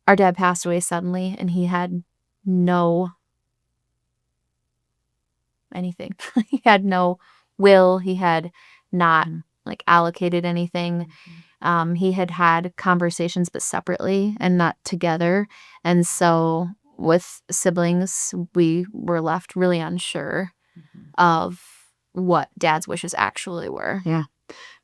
our dad passed away suddenly, and he had no anything. He had no will. He had not like allocated anything. He had had conversations, but separately and not together. And so with siblings, we were left really unsure of what dad's wishes actually were. Yeah.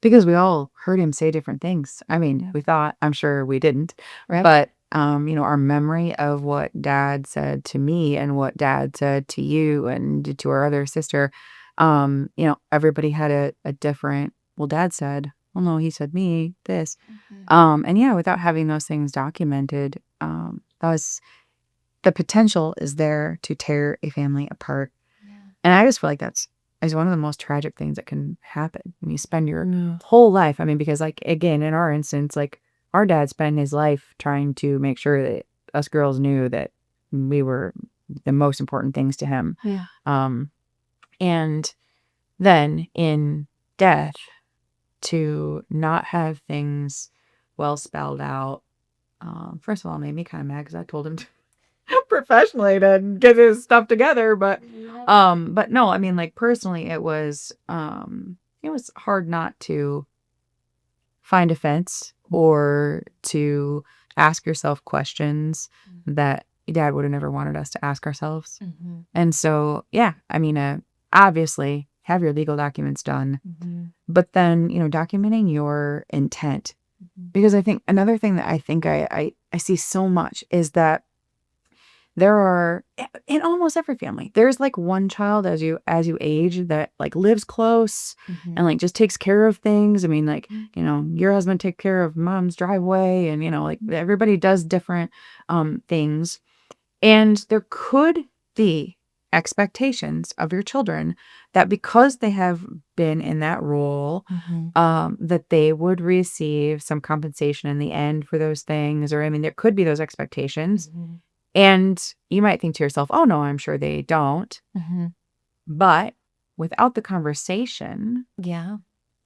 Because we all heard him say different things. I mean, we thought, I'm sure we didn't, Right. but, our memory of what dad said to me and what dad said to you and to our other sister, everybody had a different, well, dad said, well, no, he said me this. And yeah, without having those things documented, that was the potential is there to tear a family apart. And I just feel like that's is one of the most tragic things that can happen when you spend your whole life. I mean, because like again, in our instance, like our dad spent his life trying to make sure that us girls knew that we were the most important things to him. Yeah. And then in death, to not have things well spelled out, first of all, made me kind of mad because I told him to professionally to get his stuff together, but no, I mean, like personally it was hard not to find offense or to ask yourself questions that dad would have never wanted us to ask ourselves. And so yeah, I mean, obviously have your legal documents done, but then documenting your intent, because I think another thing that I see so much is that there are, in almost every family, there's like one child as you age that like lives close and like just takes care of things. I mean, like, your husband take care of mom's driveway and, like everybody does different things. And there could be expectations of your children that because they have been in that role, that they would receive some compensation in the end for those things. Or, I mean, there could be those expectations. And you might think to yourself, oh, no, I'm sure they don't. But without the conversation,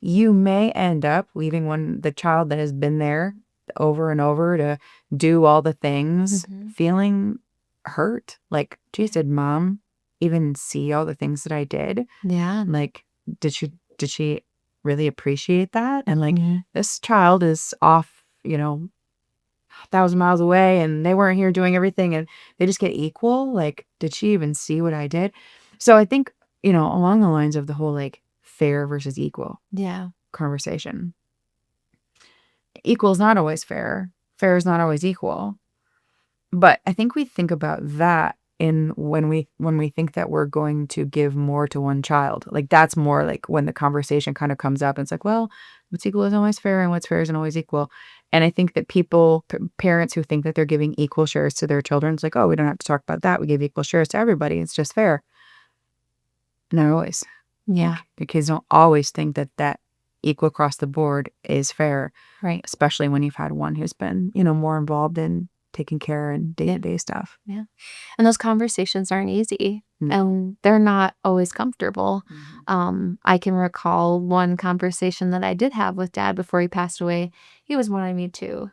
you may end up leaving the child that has been there over and over to do all the things feeling hurt. Like, geez, did mom even see all the things that I did? Yeah. Like, did she really appreciate that? And like, this child is off, 1,000 miles away and they weren't here doing everything and they just get equal. Like, did she even see what I did? So I think, along the lines of the whole like fair versus equal conversation. Equal is not always fair. Fair is not always equal. But I think we think about that when we think that we're going to give more to one child. Like that's more like when the conversation kind of comes up and it's like, well, what's equal isn't always fair and what's fair isn't always equal. And I think that parents who think that they're giving equal shares to their children, it's like, oh, we don't have to talk about that. We give equal shares to everybody. It's just fair. Not always. Yeah. The kids don't always think that equal across the board is fair. Right. Especially when you've had one who's been, more involved in taking care and day-to-day stuff. Yeah. And those conversations aren't easy and they're not always comfortable. I can recall one conversation that I did have with dad before he passed away. He was wanting me to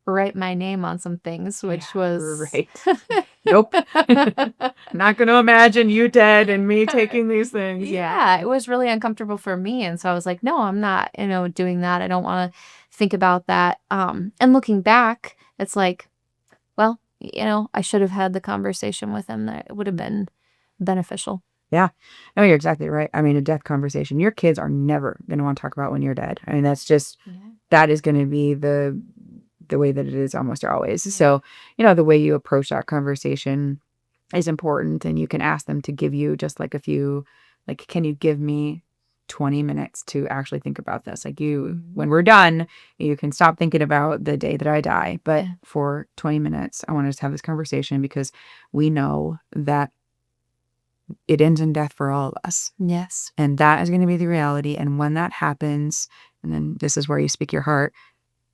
write my name on some things, which was right. Nope. Not going to imagine you dead and me taking these things. Yeah, it was really uncomfortable for me. And so I was like, no, I'm not, doing that. I don't want to think about that. And looking back, it's like, well, I should have had the conversation with him that would have been beneficial. Yeah. No, you're exactly right. I mean, a death conversation, your kids are never going to want to talk about when you're dead. I mean, that's just, that is going to be the way that it is almost always. So, the way you approach that conversation is important. And you can ask them to give you just like a few, like, can you give me 20 minutes to actually think about this? Like when we're done, you can stop thinking about the day that I die. But for 20 minutes, I want to just have this conversation because we know that it ends in death for all of us. Yes. And that is going to be the reality. And when that happens, and then this is where you speak your heart,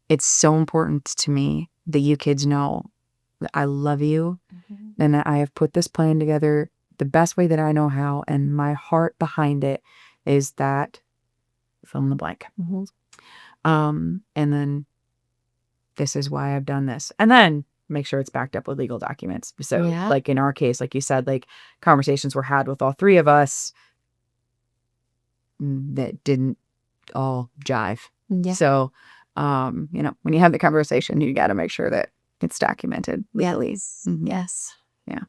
it's so important to me that you kids know that I love you and that I have put this plan together the best way that I know how. And my heart behind it is that fill in the blank. And then this is why I've done this. And then make sure it's backed up with legal documents. So, Yeah. like in our case, like you said, like conversations were had with all three of us that didn't all jive. Yeah. So, when you have the conversation, you got to make sure that it's documented legally. Yes. Yes. Yeah.